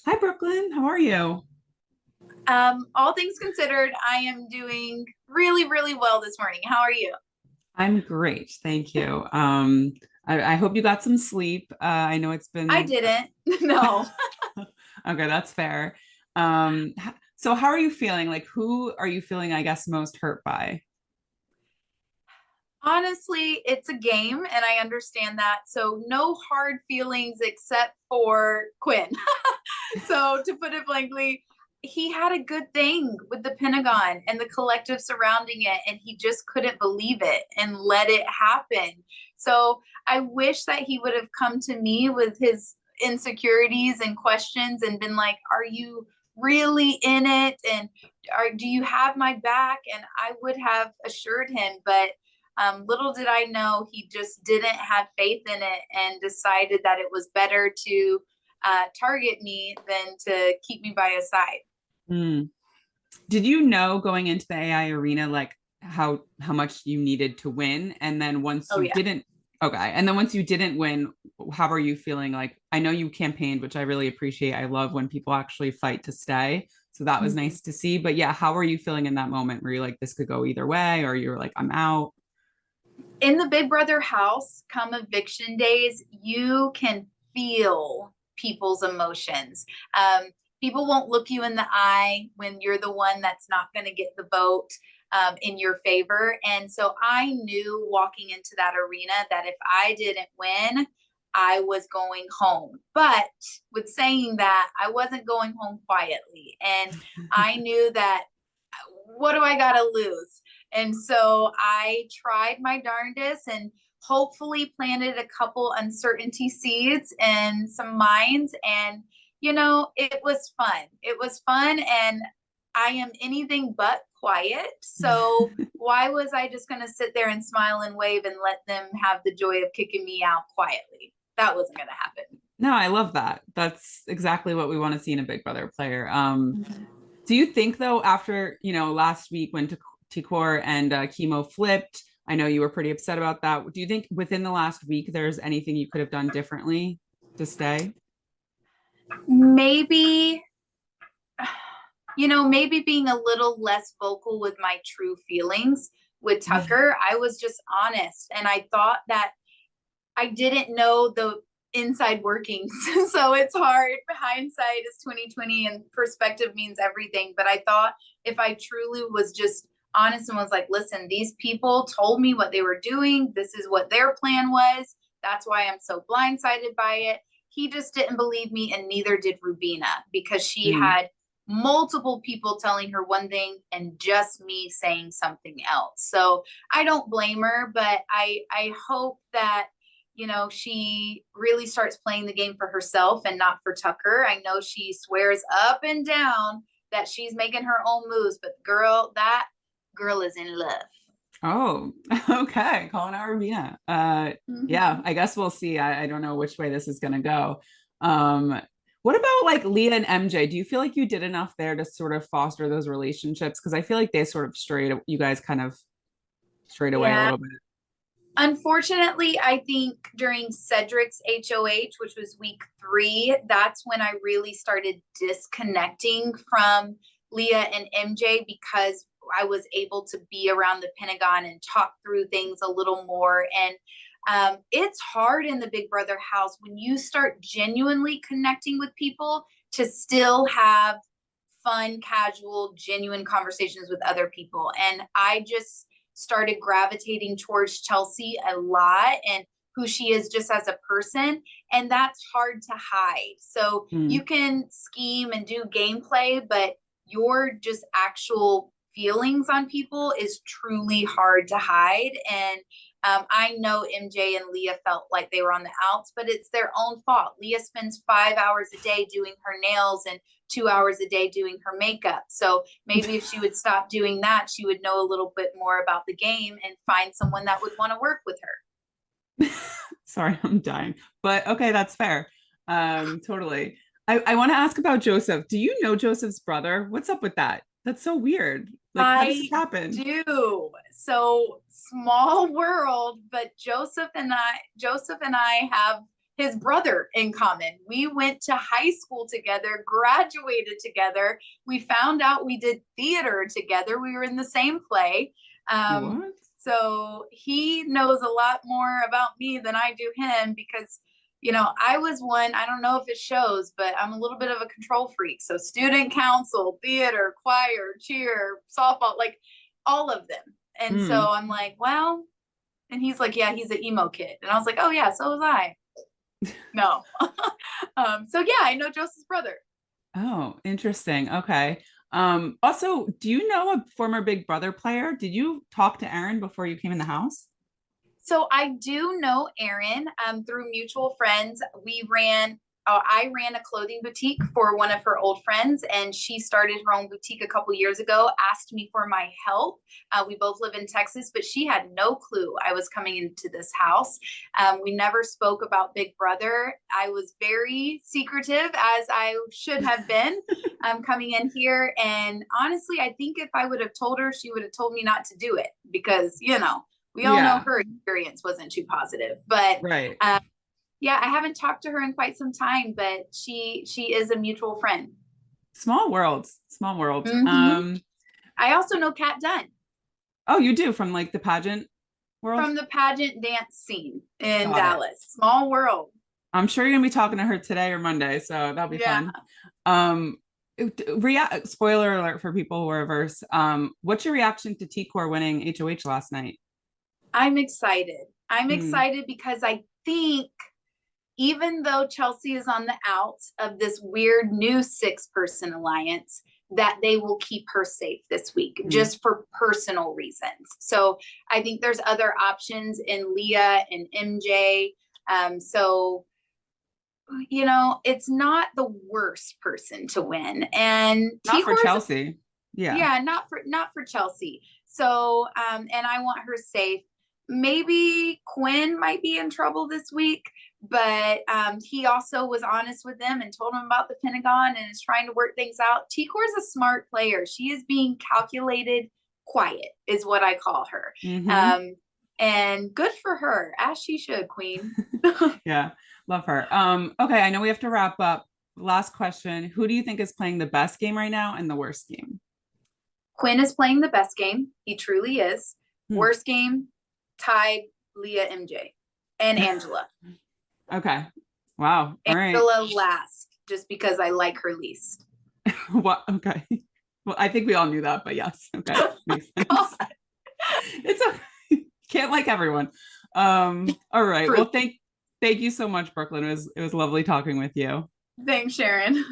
Hi, Brooklyn. How are you? All things considered, I am doing really, really well this morning. How are you? I'm great. Thank you. I hope you got some sleep. I know it's I been, didn't. No. okay, that's fair. So how are you feeling? Like, who are you feeling, I guess, most hurt by? Honestly, it's a game and I understand that. So, no hard feelings except for Quinn. So, to put it blankly, he had a good thing with the Pentagon and the collective surrounding it, and he just couldn't believe it and let it happen. So, I wish that he would have come to me with his insecurities and questions and been like, "Are you really in it? And do you have my back?" And I would have assured him, but little did I know he just didn't have faith in it and decided that it was better to target me than to keep me by his side. Hmm. Did you know going into the AI arena, like how much you needed to win? And then once Oh, you yeah. didn't, okay, and then once you didn't win, how are you feeling? Like, I know you campaigned, which I really appreciate. I love when people actually fight to stay. So that was Mhm. nice to see. But yeah, how are you feeling in that moment? Were you like, this could go either way, or you're like, I'm out? In the Big Brother house, come eviction days, you can feel people's emotions. Um, People won't look you in the eye when you're the one that's not going to get the vote in your favor. And so I knew walking into that arena that if I didn't win, I was going home. But with saying that, I wasn't going home quietly. And I knew that what do I got to lose? And so I tried my darndest and hopefully planted a couple uncertainty seeds in some minds. And, it was fun. It was fun. And I am anything but quiet. So why was I just going to sit there and smile and wave and let them have the joy of kicking me out quietly? That wasn't going to happen. No, I love that. That's exactly what we want to see in a Big Brother player. Do you think though, after last week when Tikor and Chemo flipped, I know you were pretty upset about that. Do you think within the last week there's anything you could have done differently to stay? Maybe maybe being a little less vocal with my true feelings with Tucker. I was just honest and I thought that I didn't know the inside workings. So it's hard. Hindsight is 2020 and perspective means everything. But I thought if I truly was just honest and was like, listen, these people told me what they were doing. This is what their plan was. That's why I'm so blindsided by it. He just didn't believe me, and neither did Rubina because she Mm. had multiple people telling her one thing and just me saying something else. So I don't blame her, but I hope that she really starts playing the game for herself and not for Tucker. I know she swears up and down that she's making her own moves, but girl, that girl is in love. Oh, okay. Calling out Ravina. Yeah, Mm-hmm. I guess we'll see. I don't know which way this is gonna go. Um, what about like Leah and MJ? Do you feel like you did enough there to sort of foster those relationships? Because I feel like they sort of you guys kind of strayed away a Yeah. little bit. Unfortunately, I think during Cedric's HOH, which was week 3, that's when I really started disconnecting from Leah and MJ because I was able to be around the Pentagon and talk through things a little more. And it's hard in the Big Brother house when you start genuinely connecting with people to still have fun, casual, genuine conversations with other people. And I just started gravitating towards Chelsea a lot and who she is just as a person. And that's hard to hide. So Mm. you can scheme and do gameplay, but your just actual feelings on people is truly hard to hide. And I know MJ and Leah felt like they were on the outs, but it's their own fault. Leah spends 5 hours a day doing her nails and 2 hours a day doing her makeup. So maybe if she would stop doing that, she would know a little bit more about the game and find someone that would want to work with her. Sorry, I'm dying. But okay, that's fair. Totally. I want to ask about Joseph. Do you know Joseph's brother? What's up with that? That's so weird. Like, how does this I happen? do. So small world, but Joseph and I have his brother in common. We went to high school together, graduated together. We found out we did theater together. We were in the same play. What? So he knows a lot more about me than I do him because, you know, I was one, I don't know if it shows, but I'm a little bit of a control freak. So student council, theater, choir, cheer, softball, like all of them. And so I'm like, well, and he's like, yeah, he's an emo kid. And I was like, oh yeah, so was I. No. So yeah, I know Joseph's brother. Oh, interesting. Okay. Also, do you know a former Big Brother player? Did you talk to Aaryn before you came in the house? So I do know Aaryn through mutual friends. I ran a clothing boutique for one of her old friends, and she started her own boutique a couple years ago, asked me for my help. We both live in Texas, but she had no clue I was coming into this house. We never spoke about Big Brother. I was very secretive, as I should have been coming in here. And honestly, I think if I would have told her, she would have told me not to do it because, you know, we all know Yeah, her experience wasn't too positive. But right. yeah, I haven't talked to her in quite some time, but she is a mutual friend. Small world. Small world. Mm-hmm. I also know Kat Dunn Oh, you do from like the pageant world? from the pageant dance scene in Got it. Dallas. Small world. I'm sure you're gonna be talking to her today or Monday, so that'll be Yeah. fun. Spoiler alert for people who are averse. What's your reaction to T-Core winning HOH last night? I'm excited. I'm Mm, excited because I think even though Chelsea is on the outs of this weird new 6-person alliance, that they will keep her safe this week mm. just for personal reasons. So I think there's other options in Leah and MJ. So, you know, it's not the worst person to win. And Not for T-Core's, Chelsea. Yeah. yeah, not for Chelsea. So, and I want her safe. Maybe Quinn might be in trouble this week, but he also was honest with them and told them about the Pentagon and is trying to work things out. T-Core is a smart player. She is being calculated, quiet is what I call her. Mm-hmm. And good for her, as she should, Queen. Yeah. Love her. Okay, I know we have to wrap up. Last question. Who do you think is playing the best game right now and the worst game? Quinn is playing the best game. He truly is. Hmm. Worst game, tied Leah, MJ, and Angela. Okay. Wow. All right. Angela last, just because I like her least. What? Okay. Well, I think we all knew that, but yes. Okay. Makes sense. God. It's okay. Can't like everyone. All right. Well, thank you so much, Brooklyn. It was lovely talking with you. Thanks, Sharon.